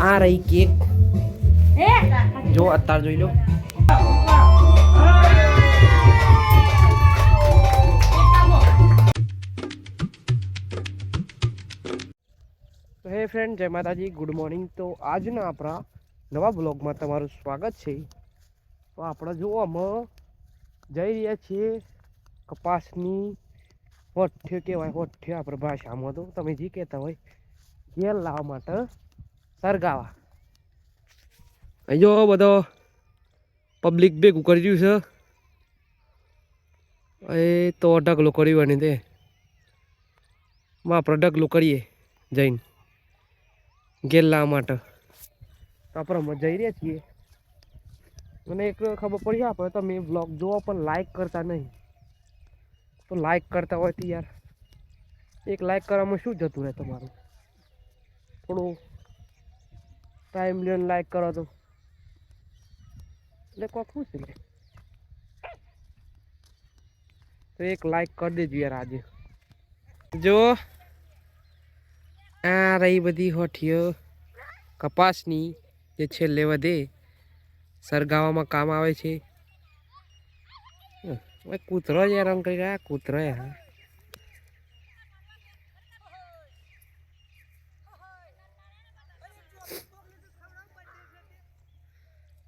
આ રહી કેક જો અત્યારે જોઈ લો. તો હે ફ્રેન્ડ, જય માતાજી, ગુડ મોર્નિંગ. તો આજના આપણા નવા બ્લોગમાં તમારું સ્વાગત છે. તો આપણે જો અમે જઈ રહ્યા છીએ કપાસની હોઠ્ઠે કહેવાય, હોઠ્ઠે આપણે ભાષામાં, તો તમે જે કહેતા હોય ઘેર લાવવા માટે સરગાવા. અહીં જો બધો પબ્લિક ભેગું કરી રહ્યું છે. એ તો ઢગલો કર્યું અને તે આપણે ઢગલો કરીએ જઈને ઘેર લાવવા માટે. તો આપણે અમે જઈ રહ્યા છીએ. મને એક ખબર પડી આપણે તમે બ્લોગ જોવો પણ લાઈક કરતા નહીં. તો લાઈક કરતા હોય તો યાર એક લાઈક કરવામાં શું જતું રહે તમારું? થોડું ટાઈમ લઈને લાઈક કરો તો એટલે કોક શું છે. તો એક લાઈક કરી દેજો યાર આજે. જો આ રહી બધી હોઠીઓ કપાસની જે છેલ્લે વધે સરગાવામાં કામ આવે છે. કૂતરો જ રંગ કરી રહ્યા, કૂતરો યાર.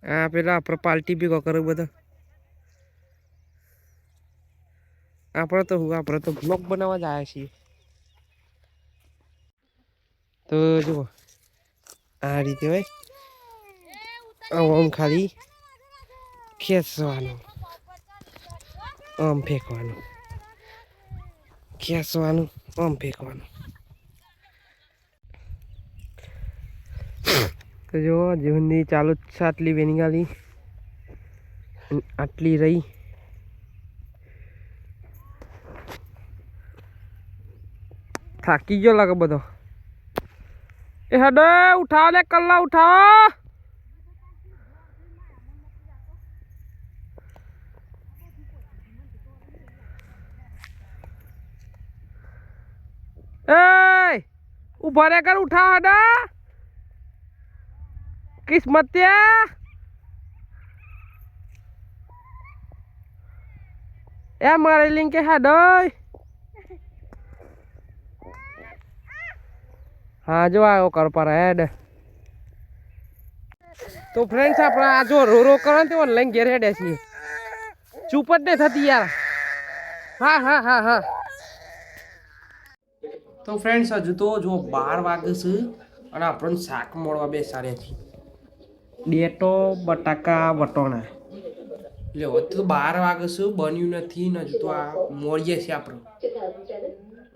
આ પેલા આપણે પાર્ટી ભેગો કરો બધા. આપણે તો બ્લોગ બનાવવા જ આવ્યા છીએ. તો જુઓ આ રીતે હોય, આમ ખાલી ખેંચવાનું, આમ ફેંકવાનું, ખેંચવાનું, આમ ફેંકવાનું. તો જો જીવનની ચાલુ જ છે. આટલી વેનગાલી આટલી રહી. થાકી ગયો લાગે બધો. એ હડે ઉઠાવ લે, કલ્લા ઉઠાવ. એ ઉભા રે કર, ઉઠાવ હડે. કિસ્મત એ મારી લિંક હડે. હા જો આવ્યો કર પર હેડ. તો ફ્રેન્ડ્સ આપણે આ જો રો કરો ને લઈને ઘેર હેડે છીએ. ચૂપ જ નહીં થતી યાર. હા હા હા હા. તો ફ્રેન્ડ્સ હજુ તો જો 12 વાગે છે અને આપણને શાક મળવા બેસાડ્યા છીએ. ડેટો બટાકા વટોણા. લે હવે તો 12 વાગે છે, બન્યું નથી ને હજુ તો આ મળીએ છીએ.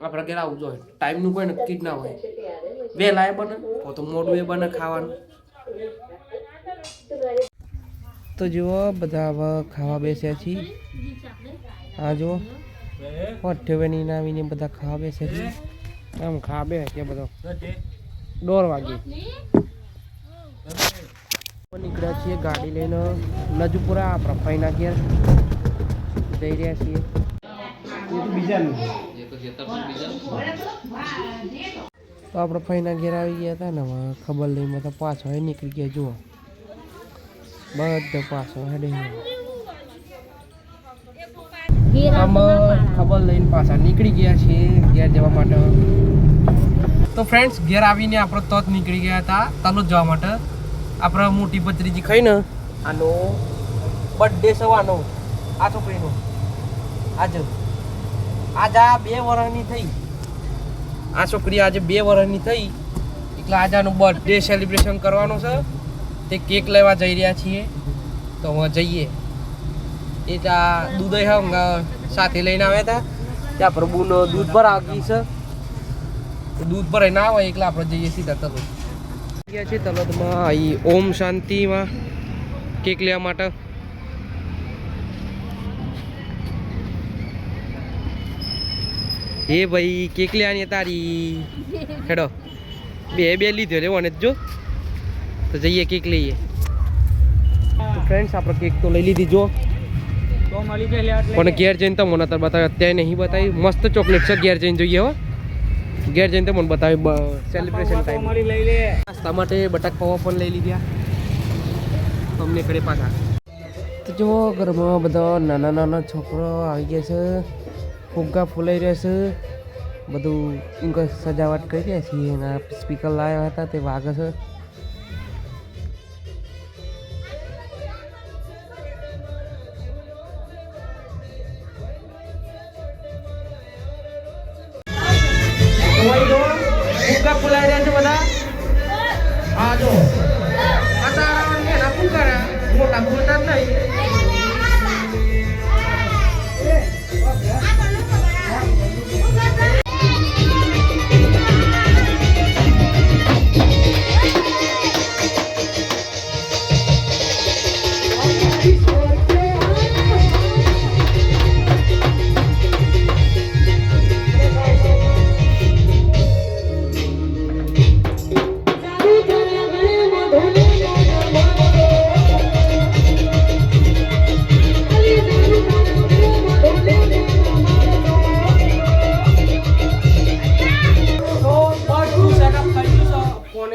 આપણે ઘેર આવું જોઈએ. ટાઈમનું કોઈ નક્કી જ ના હોય. વહેલા એ બને તો મોડું એ બને ખાવાનું. તો જુઓ બધા હવે ખાવા બેસ્યા છીએ. હા જુઓ હોઠ્ઠેની આવીને બધા ખાવા બેસ્યા છીએ. આમ ખાવા બે કે બધો 1:30 વાગે નીકળ્યા છીએ ગાડી લઈને નજપુરા. આપણા ફઈના ઘેર જઈ રહ્યા છીએ. તો આપણે ફઈના ઘેર આવી ગયા હતા ને, ખબર લઈને તો પાછો નીકળી ગયા. જુઓ બધો પાછો હેડે. આમાં ખબર લઈને પાછા નીકળી ગયા છીએ ઘેર જવા માટે. તો ફ્રેન્ડ્સ ઘેર આવીને આપણે તો જ નીકળી ગયા હતા તલોદ જવા માટે. આપણે મોટી ભત્રીજી ખાઈને આનો બર્થડે સવાનો આ છોકરીનો આજે આ 2 વર્ષની થઈ. આ છોકરી આજે 2 વર્ષની થઈ એટલે આજે આનું બર્થડે સેલિબ્રેશન કરવાનું છે. તે કેક લેવા જઈ રહ્યા છીએ. તો હવે જઈએ. એ ત્યાં દૂધ સાથે લઈને આવ્યા હતા. ત્યાં પ્રભુનો દૂધ ભરાવી છે. દૂધ ભરાઈ ના હોય એટલે આપણે જઈએ સીધા તલોદ. ગયા છીએ તલોદમાં અહીં ઓમ શાંતિમાં કેક લેવા માટે. એ ભાઈ કેક લેવાની તારી હેડો. બે લીધો લેવાને જો. તો જઈએ કેક લઈએ. તો ફ્રેન્ડ્સ આપણે કેક તો લઈ લીધી જો. પણ ઘેર જઈને તો મને તો બતાવ્યું, અત્યારે નહીં બતાવી. મસ્ત ચોકલેટ છે, ઘેર જઈને જોઈએ. હો ઘેર જઈને મને બતાવી સેલિબ્રેશન ટાઈમ નાસ્તા માટે બટાક પૌવા પણ લઈ લીધા અમને ઘરે પાછા. તો જુઓ ઘરમાં બધા નાના નાના છોકરો આવી ગયા છે, ફુગ્ગા ફૂલાઈ રહ્યા છે, બધું સજાવટ કરી રહ્યા છીએ. એના સ્પીકર લાવ્યા હતા તે વાગે છે. ફુગ્ગા ફૂલાઈ રહ્યા છે બધા. હા જો મોટા મોટા નહીં.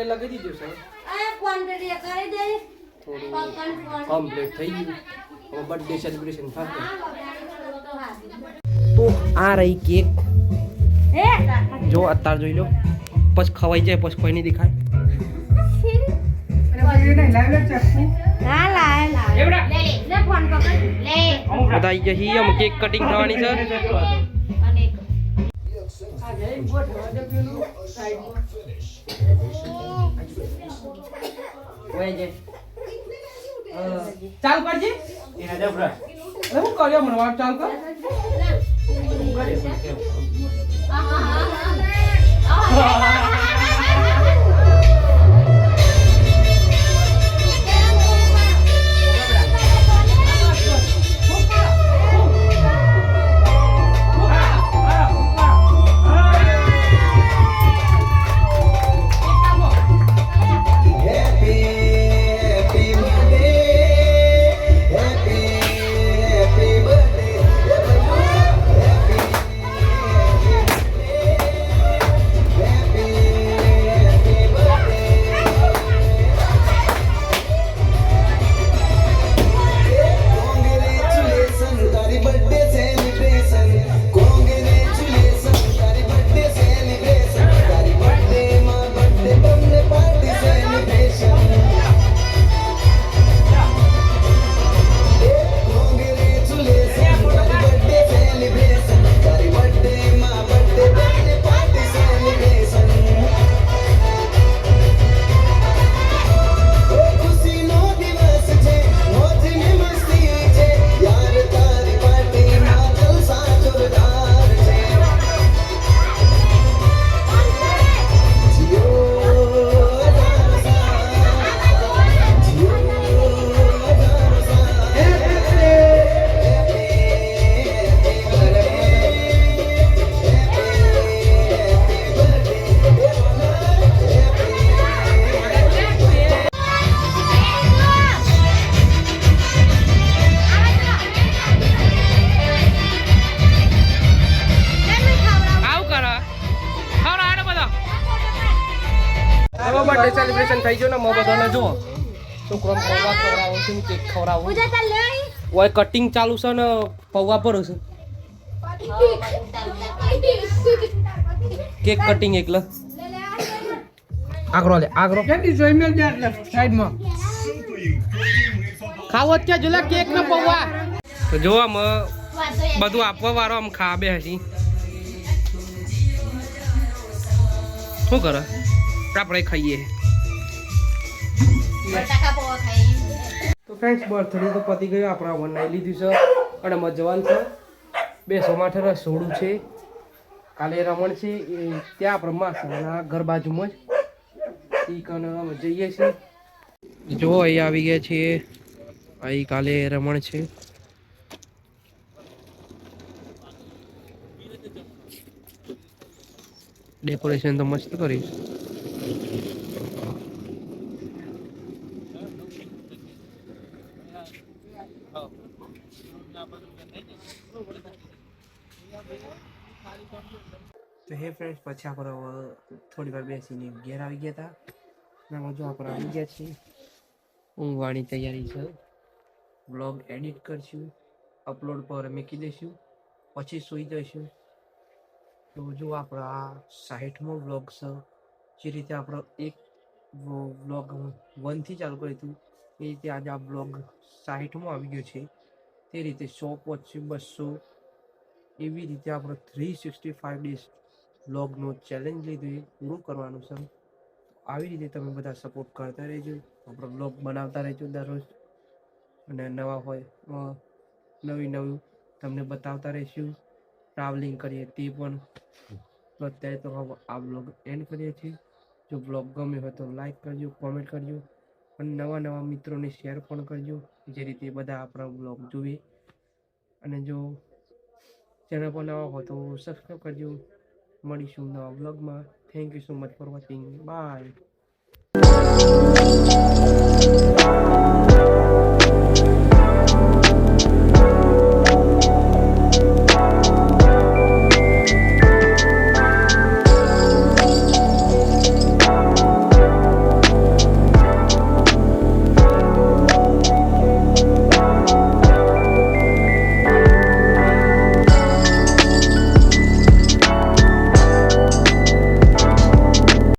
લગી દીધું છે કમ્પ્લીટ થઈ ગયું. હવે બર્થડે સેલિબ્રેશન થશે. તો આ રહી કેક. જો અત્યારે જોઈ લો, પછી ખવાઈ જાય પછી કોઈ નહીં દેખાય. બધા આવી જઈએ. કેક કટિંગ થવાની છે. ચાલ કરજે. હું કર્યો મને વાત ચાલ કર. બર્થડે સેલિબ્રેશન થઈ ગયો ને મો બધાને જો છોકરાને પૌવા ખવડાવું છું, કેક ખવડાવું. ઓય કટિંગ ચાલુ છે ને પૌવા ભરું છું. કેક કટિંગ એકલા આગરો લે આગરો કેટી જોઈ મેલ દે સાઈડ માં ખાવો છે જોલા કેક ને પૌવા. તો જો આમ બધું આપવા વાળો આમ ખા બે હસી શું કરે આપણે ખાઈએ. તો ફ્રેન્ડ્સ બર્થડે તો પતી ગયો આપણા બનાવી લીધું છે અને મજવાન છે. 200 માટે રસોડું છે, કાલે રમણ છે એ ત્યાં આપણે માસના ઘર બાજુમાં જ એ કને અમે જઈએ છીએ. જો અહીં આવી ગયા છીએ, અહીં કાલે રમણ છે. ડેકોરેશન તો મસ્ત કરી. તો હે ફ્રેન્ડ્સ પછી આપણે થોડી વાર બેસીને ઘેર આવી ગયા હતા. ના જો આપણે આવી ગયા છીએ, ઊંઘવાની તૈયારી છે. બ્લોગ એડિટ કરશું, અપલોડ પર મૂકી દઈશું, પછી સૂઈ જઈશું. તો જો આપણો આ 60મો બ્લોગ છે. જે રીતે આપણો એક બ્લોગ 1થી ચાલુ કર્યું હતું એ રીતે આજે આ બ્લોગ 60મો આવી ગયો છે. તે રીતે 100 પહોંચશે, 200, એવી રીતે આપણે 365 ડેઝ બ્લોગનો ચેલેન્જ લીધું એ પૂરું કરવાનું છે. આવી રીતે તમે બધા સપોર્ટ કરતા રહેજો, આપણો બ્લોગ બનાવતા રહેજો દરરોજ, અને નવા હોય નવું તમને બતાવતા રહીશું. ટ્રાવેલિંગ કરીએ તે પણ. તો અત્યારે તો હવે આ બ્લોગ એન્ડ કરીએ છીએ. જો બ્લોગ ગમ્યો હોય તો લાઈક કરજો, કોમેન્ટ કરજો, અને નવા મિત્રોને શેર પણ કરજો, જે રીતે બધા આપણા બ્લોગ જોઈએ. અને જો ચેનલ પર નવા હોય તો સબસ્ક્રાઈબ કરજો. મળીશું નવા બ્લોગમાં. Thank you so much for watching. By.